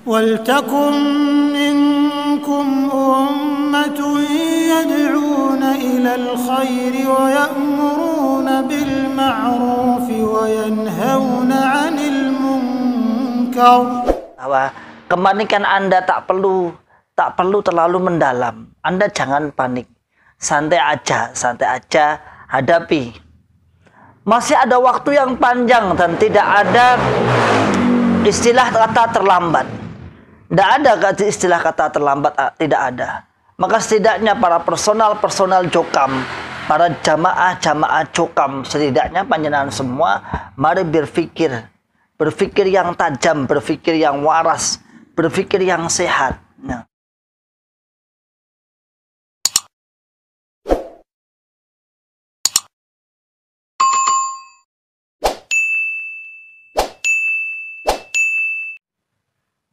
وَلْتَكُنْ مِنْكُمْ أُمَّةٌ يَدْعُونَ إِلَى الْخَيْرِ وَيَأْمُرُونَ بِالْمَعْرُوفِ وَيَنْهَوْنَ عَنِ الْمُنْكَرِ. Bahwa kepanikan Anda tak perlu terlalu mendalam. Anda jangan panik. Santai aja hadapi. Masih ada waktu yang panjang dan tidak ada istilah kata terlambat. Tidak ada istilah kata terlambat, tidak ada. Maka setidaknya para personal Jokam, para jamaah Jokam, setidaknya panjenengan semua mari berpikir yang tajam, berpikir yang waras, berpikir yang sehat. Nah.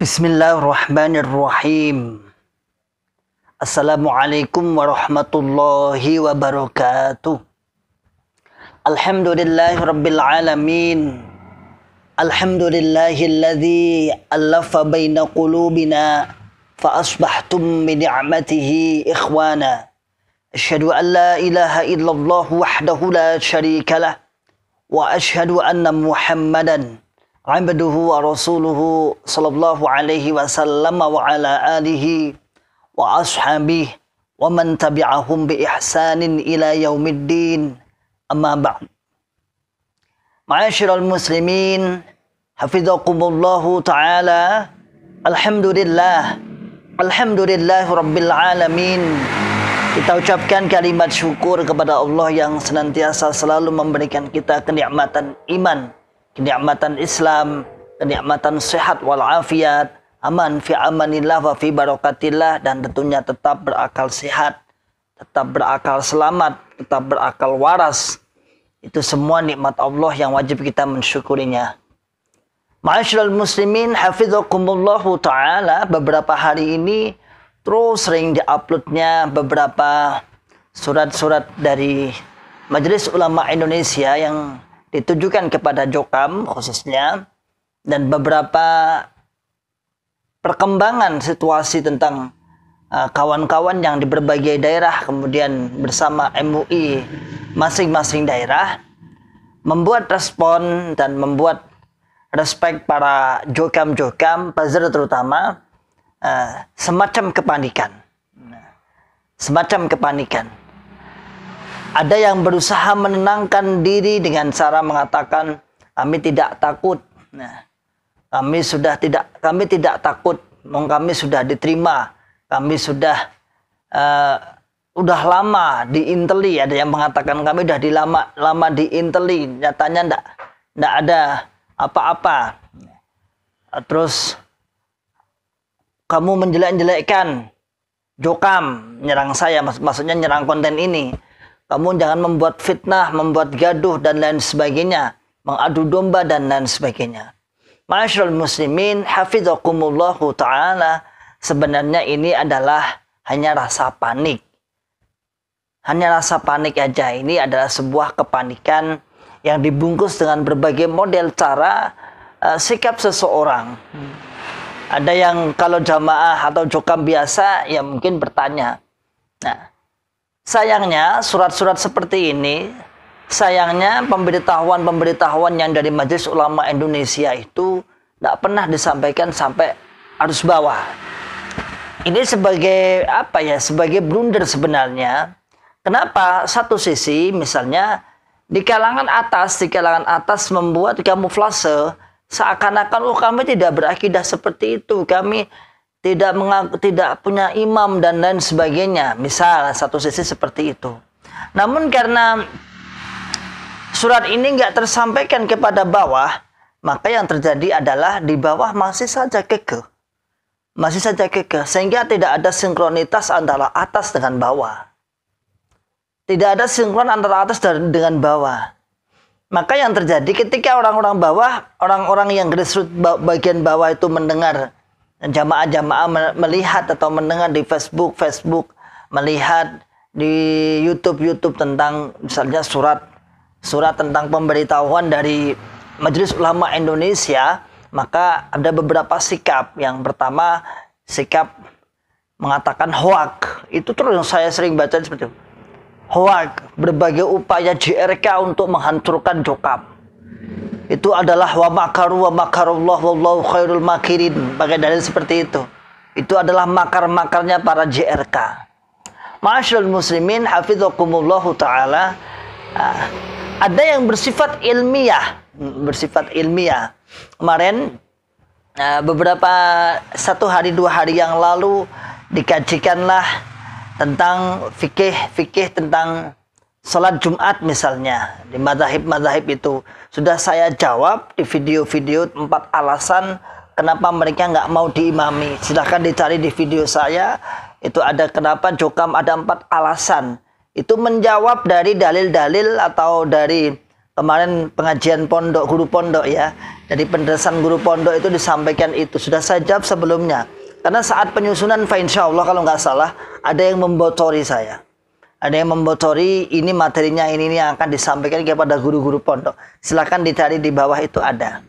Bismillahirrahmanirrahim. Assalamualaikum warahmatullahi wabarakatuh. Alhamdulillahirabbil alamin. Alhamdulillahilladzi allafa baina qulubina fa asbahtum bi ni'matihi ikhwana. Asyhadu an la ilaha illallah wahdahu la syarikalah wa asyhadu anna Muhammadan abduhu wa rasuluhu sallallahu alaihi wasallam wa ala alihi wa ashabihi wa man tabi'ahum bi ihsanin ila yaumiddin, amma ba'd. Ma'asyiral muslimin, hafizakumullahu ta'ala. Alhamdulillah rabbil alamin. Kita ucapkan kalimat syukur kepada Allah yang senantiasa selalu memberikan kita kenikmatan iman, kenikmatan Islam, kenikmatan sehat walafiat, aman fi amanillah wa fi barakatillah, dan tentunya tetap berakal sehat, tetap berakal selamat, tetap berakal waras. Itu semua nikmat Allah yang wajib kita mensyukurinya. Ma'asyiral muslimin, hafizakumullahu ta'ala. Beberapa hari ini terus sering diuploadnya beberapa surat-surat dari Majelis Ulama Indonesia yang ditujukan kepada Jokam khususnya, dan beberapa perkembangan situasi tentang kawan-kawan yang di berbagai daerah, kemudian bersama MUI masing-masing daerah membuat respon dan membuat respek para Jokam, buzzer terutama, semacam kepanikan. Ada yang berusaha menenangkan diri dengan cara mengatakan kami tidak takut. Nah, kami tidak takut. Kami sudah diterima. Kami sudah lama diinteli. Ada yang mengatakan kami sudah lama diinteli. Nyatanya tidak ada apa-apa. Terus kamu menjelek-jelekkan Jokam, nyerang saya, maksudnya nyerang konten ini. Kamu jangan membuat fitnah, membuat gaduh, dan lain sebagainya. Mengadu domba, dan lain sebagainya. Ma'asyiral muslimin, hafizakumullahu ta'ala. Sebenarnya ini adalah hanya rasa panik. Hanya rasa panik aja. Ini adalah sebuah kepanikan yang dibungkus dengan berbagai model cara sikap seseorang. Ada yang kalau jamaah atau Jokam biasa, ya mungkin bertanya. Nah, sayangnya surat-surat seperti ini, sayangnya pemberitahuan yang dari Majelis Ulama Indonesia itu tidak pernah disampaikan sampai arus bawah. Ini sebagai sebagai blunder sebenarnya. Kenapa? Satu sisi misalnya di kalangan atas membuat kamuflase seakan-akan kami tidak berakidah seperti itu, kami tidak punya imam dan lain sebagainya. Misal satu sisi seperti itu. Namun karena surat ini nggak tersampaikan kepada bawah, maka yang terjadi adalah di bawah masih saja kekeh, sehingga tidak ada sinkronitas antara atas dengan bawah. Tidak ada sinkron antara atas dengan bawah. Maka yang terjadi ketika orang-orang bawah, orang-orang yang grassroots bagian bawah itu mendengar, jamaah-jamaah melihat atau mendengar di Facebook, melihat di YouTube tentang misalnya surat tentang pemberitahuan dari Majelis Ulama Indonesia, maka ada beberapa sikap. Yang pertama, sikap mengatakan hoak. Itu terus yang saya sering baca seperti itu. Hoak, berbagai upaya JRK untuk menghancurkan Jokam. Itu adalah wa makaru wa makarullah wallahu khairul makirin. Pakai dalil seperti itu. Itu adalah makar-makarnya para JRK. Ma'asyiral muslimin hafizakumullahu taala. Ada yang bersifat ilmiah, Kemarin beberapa 1 hari 2 hari yang lalu dikajikanlah tentang fikih tentang salat Jumat misalnya di mazhab itu. Sudah saya jawab di video-video 4 alasan kenapa mereka nggak mau diimami. Silahkan dicari di video saya. Itu ada kenapa Jokam, ada 4 alasan. Itu menjawab dari dalil-dalil atau dari kemarin pengajian pondok, guru pondok ya. Dari penjelasan guru pondok itu disampaikan itu. Sudah saya jawab sebelumnya. Karena saat penyusunan, insya Allah kalau nggak salah, ada yang membotori saya. Ada yang membotori ini materinya ini yang akan disampaikan kepada guru-guru pondok. Silakan dicari di bawah itu ada.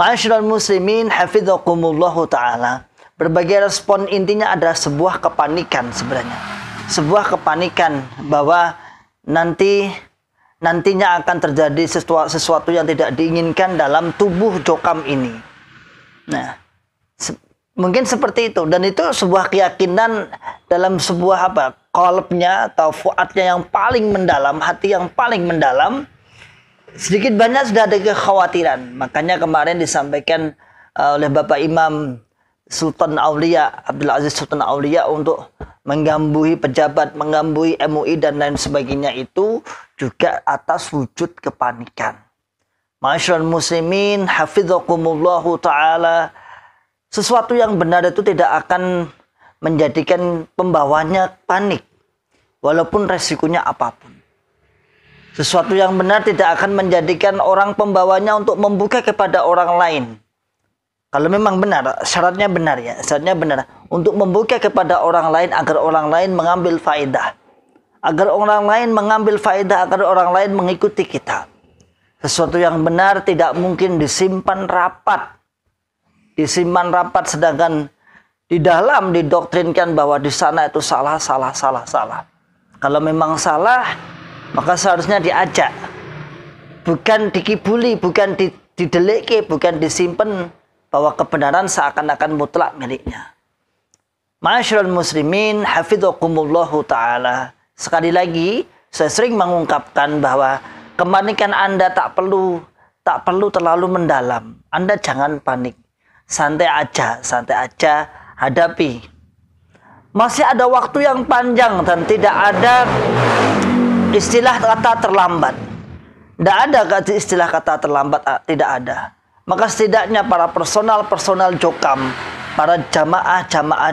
Ma'asyiral muslimin hafizakumullahu ta'ala. Berbagai respon intinya adalah sebuah kepanikan sebenarnya. Sebuah kepanikan bahwa nantinya akan terjadi sesuatu yang tidak diinginkan dalam tubuh Jokam ini. Nah, mungkin seperti itu, dan itu sebuah keyakinan dalam sebuah qalbnya atau fuadnya yang paling mendalam, hati yang paling mendalam. Sedikit banyak sudah ada kekhawatiran. Makanya kemarin disampaikan oleh Bapak Imam Sultan Aulia, Abdul Aziz Sultan Aulia, untuk menggambui pejabat, menggambui MUI dan lain sebagainya, itu juga atas wujud kepanikan. Ma'asyiral muslimin hafizakumullahu ta'ala. Sesuatu yang benar itu tidak akan menjadikan pembawanya panik, walaupun resikonya apapun. Sesuatu yang benar tidak akan menjadikan orang pembawanya untuk membuka kepada orang lain. Kalau memang benar, syaratnya benar ya, syaratnya benar. Untuk membuka kepada orang lain agar orang lain mengambil faedah. Agar orang lain mengambil faedah, agar orang lain mengikuti kita. Sesuatu yang benar tidak mungkin disimpan rapat. Disimpan rapat sedangkan di dalam didoktrinkan bahwa di sana itu salah. Kalau memang salah, maka seharusnya diajak. Bukan dikibuli, bukan dideleke, bukan disimpan bahwa kebenaran seakan-akan mutlak miliknya. Ma'asyiral muslimin hafizakumullahu ta'ala. Sekali lagi saya sering mengungkapkan bahwa kepanikan Anda tak perlu terlalu mendalam. Anda jangan panik. Santai aja hadapi. Masih ada waktu yang panjang dan tidak ada istilah kata terlambat. Tidak ada istilah kata terlambat, tidak ada. Maka setidaknya para personal Jokam, para jamaah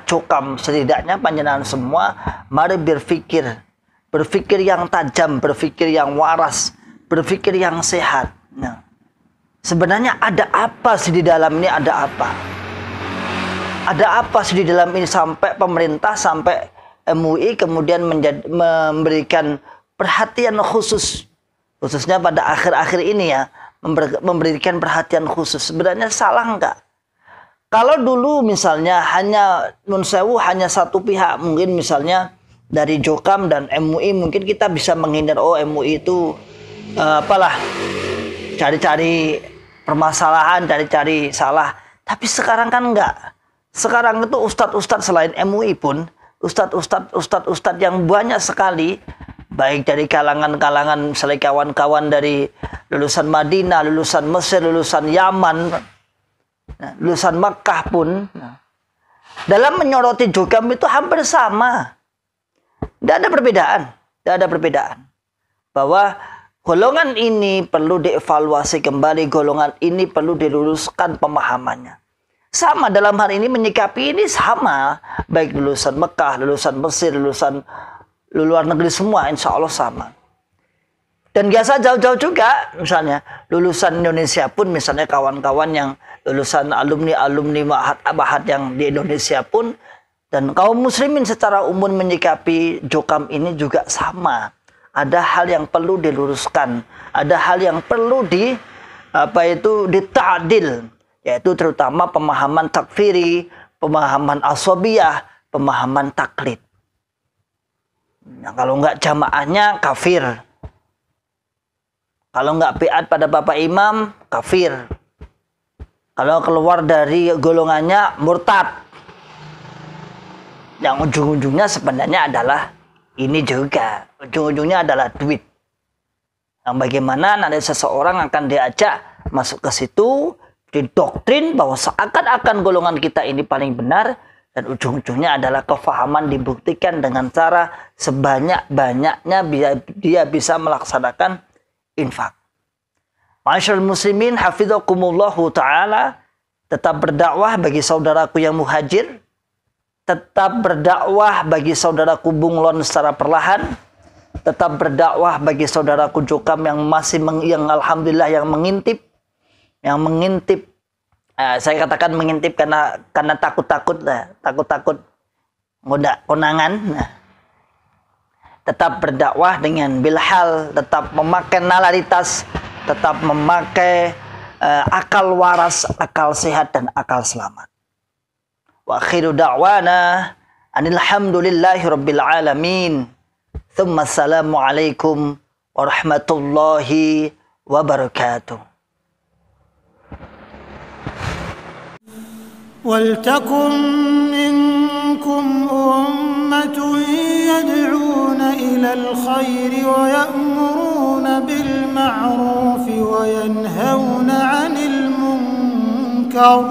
Jokam, setidaknya panjenengan semua mari berpikir yang tajam, berpikir yang waras, berpikir yang sehat. Nah, sebenarnya ada apa sih di dalam ini? Ada apa? Ada apa sih di dalam ini sampai pemerintah, sampai MUI kemudian memberikan perhatian khususnya pada akhir-akhir ini ya, memberikan perhatian khusus. Sebenarnya salah enggak? Kalau dulu misalnya hanya hanya satu pihak, mungkin misalnya dari Jokam dan MUI, mungkin kita bisa menghindar, oh MUI itu cari-cari permasalahan, cari-cari salah. Tapi sekarang kan enggak. Sekarang itu ustadz-ustadz selain MUI pun, ustadz-ustadz yang banyak sekali, baik dari kalangan misalnya kawan-kawan dari lulusan Madinah, lulusan Mesir, lulusan Yaman, lulusan Makkah pun, dalam menyoroti Jokam itu hampir sama. Tidak ada perbedaan. Bahwa golongan ini perlu dievaluasi kembali, golongan ini perlu diluruskan pemahamannya. Sama dalam hal ini menyikapi ini sama, baik lulusan Mekah, lulusan Mesir, lulusan luar negeri semua, insya Allah sama. Dan biasa jauh-jauh juga, misalnya lulusan Indonesia pun, misalnya kawan-kawan yang lulusan alumni ma'had yang di Indonesia pun, dan kaum muslimin secara umum menyikapi Jokam ini juga sama. Ada hal yang perlu diluruskan, ada hal yang perlu dita'dil, yaitu terutama pemahaman takfiri, pemahaman asabiyah, pemahaman taklid. Nah, kalau nggak jamaahnya kafir. Kalau nggak biat pada bapak imam, kafir. Kalau keluar dari golongannya, murtad. Yang ujung-ujungnya sebenarnya adalah ini juga. Ujung-ujungnya adalah duit. Yang bagaimana nanti seseorang akan diajak masuk ke situ, didoktrin bahwa seakan-akan golongan kita ini paling benar, dan ujung-ujungnya adalah kefahaman dibuktikan dengan cara sebanyak-banyaknya dia bisa melaksanakan infak. Ma'asyiral muslimin hafizakumullahu ta'ala, tetap berdakwah bagi saudaraku yang muhajir, tetap berdakwah bagi saudaraku bunglon secara perlahan, tetap berdakwah bagi saudaraku jokam yang masih yang alhamdulillah yang mengintip, saya katakan mengintip karena takut-takut ngoda konangan. Nah, tetap berdakwah dengan bilhal, tetap memakai nalaritas, tetap memakai akal waras, akal sehat, dan akal selamat. Wa akhiru da'wana anilhamdulillahi rabbil alamin. Thumma assalamu alaikum warahmatullahi wabarakatuh. وَلْتَكُنْ مِنْكُمْ أُمَّةٌ يَدْعُونَ إِلَى الْخَيْرِ وَيَأْمُرُونَ بِالْمَعْرُوفِ وَيَنْهَوْنَ عَنِ الْمُنْكَرِ